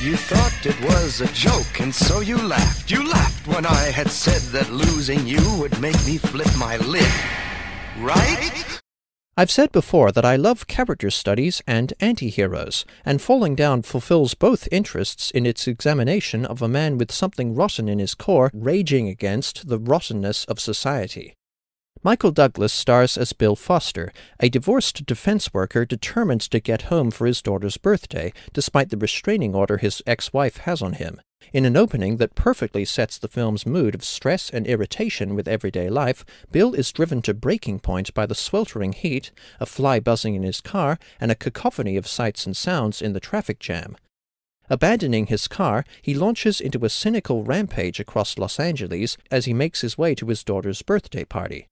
You thought it was a joke, and so you laughed. You laughed when I had said that losing you would make me flip my lid. Right? I've said before that I love character studies and anti-heroes, and Falling Down fulfills both interests in its examination of a man with something rotten in his core raging against the rottenness of society. Michael Douglas stars as Bill Foster, a divorced defense worker determined to get home for his daughter's birthday, despite the restraining order his ex-wife has on him. In an opening that perfectly sets the film's mood of stress and irritation with everyday life, Bill is driven to breaking point by the sweltering heat, a fly buzzing in his car, and a cacophony of sights and sounds in the traffic jam. Abandoning his car, he launches into a cynical rampage across Los Angeles as he makes his way to his daughter's birthday party.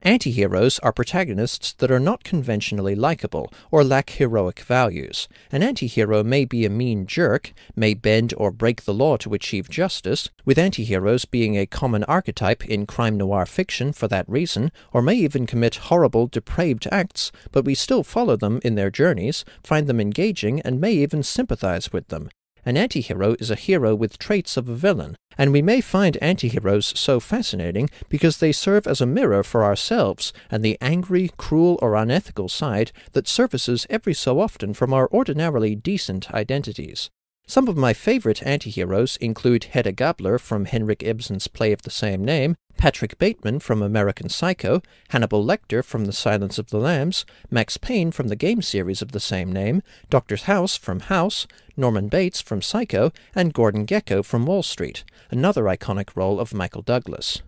Anti-heroes are protagonists that are not conventionally likable or lack heroic values. An anti-hero may be a mean jerk, may bend or break the law to achieve justice, with anti-heroes being a common archetype in crime noir fiction for that reason, or may even commit horrible, depraved acts, but we still follow them in their journeys, find them engaging, and may even sympathize with them. An anti-hero is a hero with traits of a villain, and we may find anti-heroes so fascinating because they serve as a mirror for ourselves and the angry, cruel, or unethical side that surfaces every so often from our ordinarily decent identities. Some of my favorite anti-heroes include Hedda Gabler from Henrik Ibsen's play of the same name, Patrick Bateman from American Psycho, Hannibal Lecter from The Silence of the Lambs, Max Payne from the game series of the same name, Dr. House from House, Norman Bates from Psycho, and Gordon Gekko from Wall Street, another iconic role of Michael Douglas.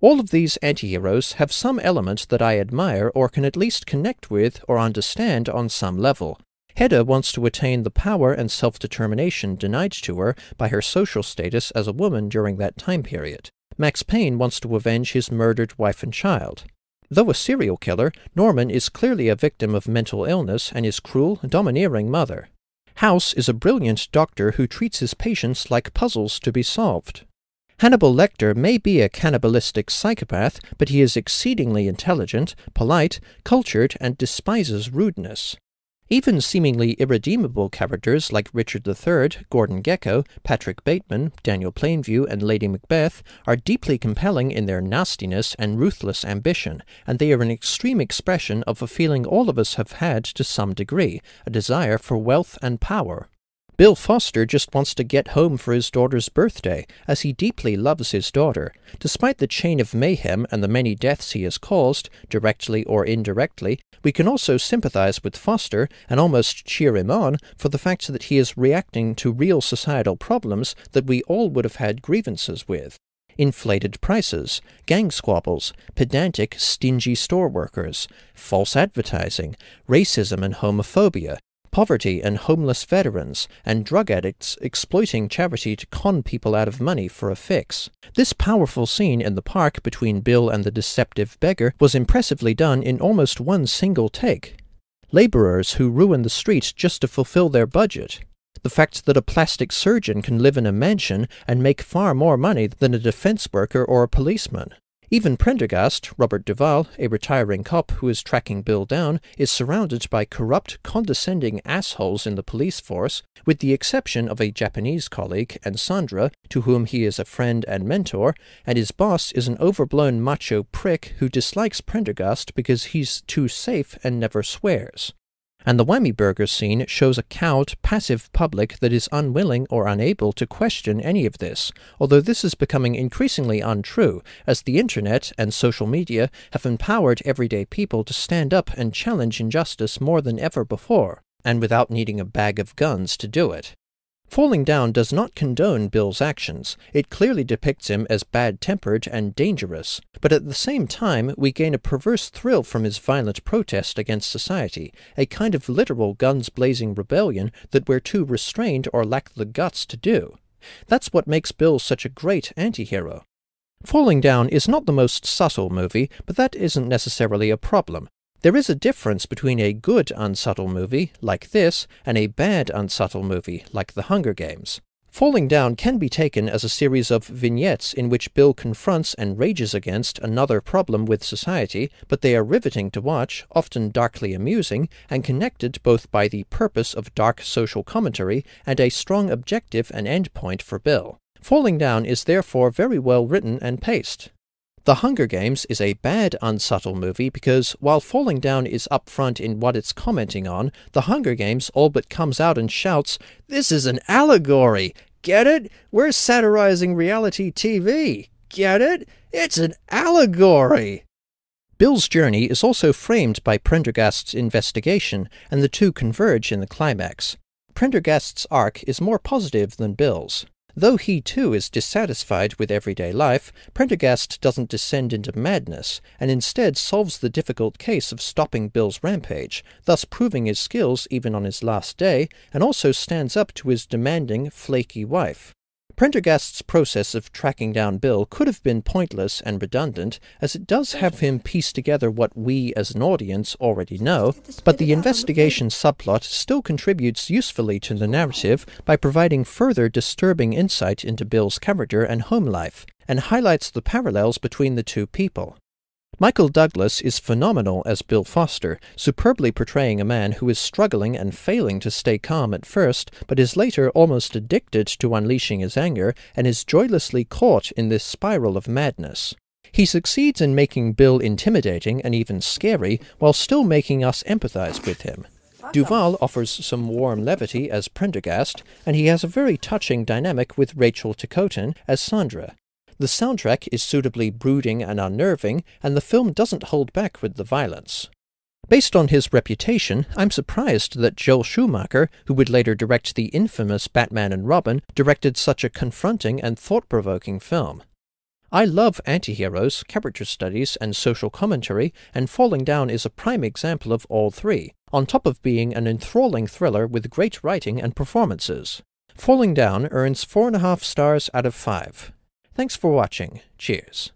All of these anti-heroes have some element that I admire or can at least connect with or understand on some level. Hedda wants to attain the power and self-determination denied to her by her social status as a woman during that time period. Max Payne wants to avenge his murdered wife and child. Though a serial killer, Norman is clearly a victim of mental illness and his cruel, domineering mother. House is a brilliant doctor who treats his patients like puzzles to be solved. Hannibal Lecter may be a cannibalistic psychopath, but he is exceedingly intelligent, polite, cultured, and despises rudeness. Even seemingly irredeemable characters like Richard III, Gordon Gekko, Patrick Bateman, Daniel Plainview, and Lady Macbeth are deeply compelling in their nastiness and ruthless ambition, and they are an extreme expression of a feeling all of us have had to some degree, a desire for wealth and power. Bill Foster just wants to get home for his daughter's birthday, as he deeply loves his daughter. Despite the chain of mayhem and the many deaths he has caused, directly or indirectly, we can also sympathize with Foster and almost cheer him on for the fact that he is reacting to real societal problems that we all would have had grievances with. Inflated prices, gang squabbles, pedantic, stingy store workers, false advertising, racism and homophobia, poverty and homeless veterans, and drug addicts exploiting charity to con people out of money for a fix. This powerful scene in the park between Bill and the deceptive beggar was impressively done in almost one single take. Laborers who ruin the street just to fulfill their budget. The fact that a plastic surgeon can live in a mansion and make far more money than a defense worker or a policeman. Even Prendergast, Robert Duvall, a retiring cop who is tracking Bill down, is surrounded by corrupt, condescending assholes in the police force, with the exception of a Japanese colleague, and Sandra, to whom he is a friend and mentor, and his boss is an overblown macho prick who dislikes Prendergast because he's too safe and never swears. And the Whammy Burger scene shows a cowed, passive public that is unwilling or unable to question any of this, although this is becoming increasingly untrue, as the internet and social media have empowered everyday people to stand up and challenge injustice more than ever before, and without needing a bag of guns to do it. Falling Down does not condone Bill's actions. It clearly depicts him as bad-tempered and dangerous, but at the same time we gain a perverse thrill from his violent protest against society, a kind of literal guns-blazing rebellion that we're too restrained or lack the guts to do. That's what makes Bill such a great anti-hero. Falling Down is not the most subtle movie, but that isn't necessarily a problem. There is a difference between a good unsubtle movie, like this, and a bad unsubtle movie, like The Hunger Games. Falling Down can be taken as a series of vignettes in which Bill confronts and rages against another problem with society, but they are riveting to watch, often darkly amusing, and connected both by the purpose of dark social commentary and a strong objective and end point for Bill. Falling Down is therefore very well written and paced. The Hunger Games is a bad, unsubtle movie because, while Falling Down is upfront in what it's commenting on, The Hunger Games all but comes out and shouts, "This is an allegory! Get it? We're satirizing reality TV! Get it? It's an allegory!" Bill's journey is also framed by Prendergast's investigation, and the two converge in the climax. Prendergast's arc is more positive than Bill's. Though he too is dissatisfied with everyday life, Prendergast doesn't descend into madness, and instead solves the difficult case of stopping Bill's rampage, thus proving his skills even on his last day, and also stands up to his demanding, flaky wife. Prendergast's process of tracking down Bill could have been pointless and redundant, as it does have him piece together what we as an audience already know, but the investigation subplot still contributes usefully to the narrative by providing further disturbing insight into Bill's character and home life, and highlights the parallels between the two people. Michael Douglas is phenomenal as Bill Foster, superbly portraying a man who is struggling and failing to stay calm at first, but is later almost addicted to unleashing his anger, and is joylessly caught in this spiral of madness. He succeeds in making Bill intimidating and even scary, while still making us empathize with him. Duvall offers some warm levity as Prendergast, and he has a very touching dynamic with Rachel Ticotin as Sandra. The soundtrack is suitably brooding and unnerving, and the film doesn't hold back with the violence. Based on his reputation, I'm surprised that Joel Schumacher, who would later direct the infamous Batman and Robin, directed such a confronting and thought-provoking film. I love anti-heroes, character studies, and social commentary, and Falling Down is a prime example of all three, on top of being an enthralling thriller with great writing and performances. Falling Down earns 4.5 stars out of 5. Thanks for watching. Cheers.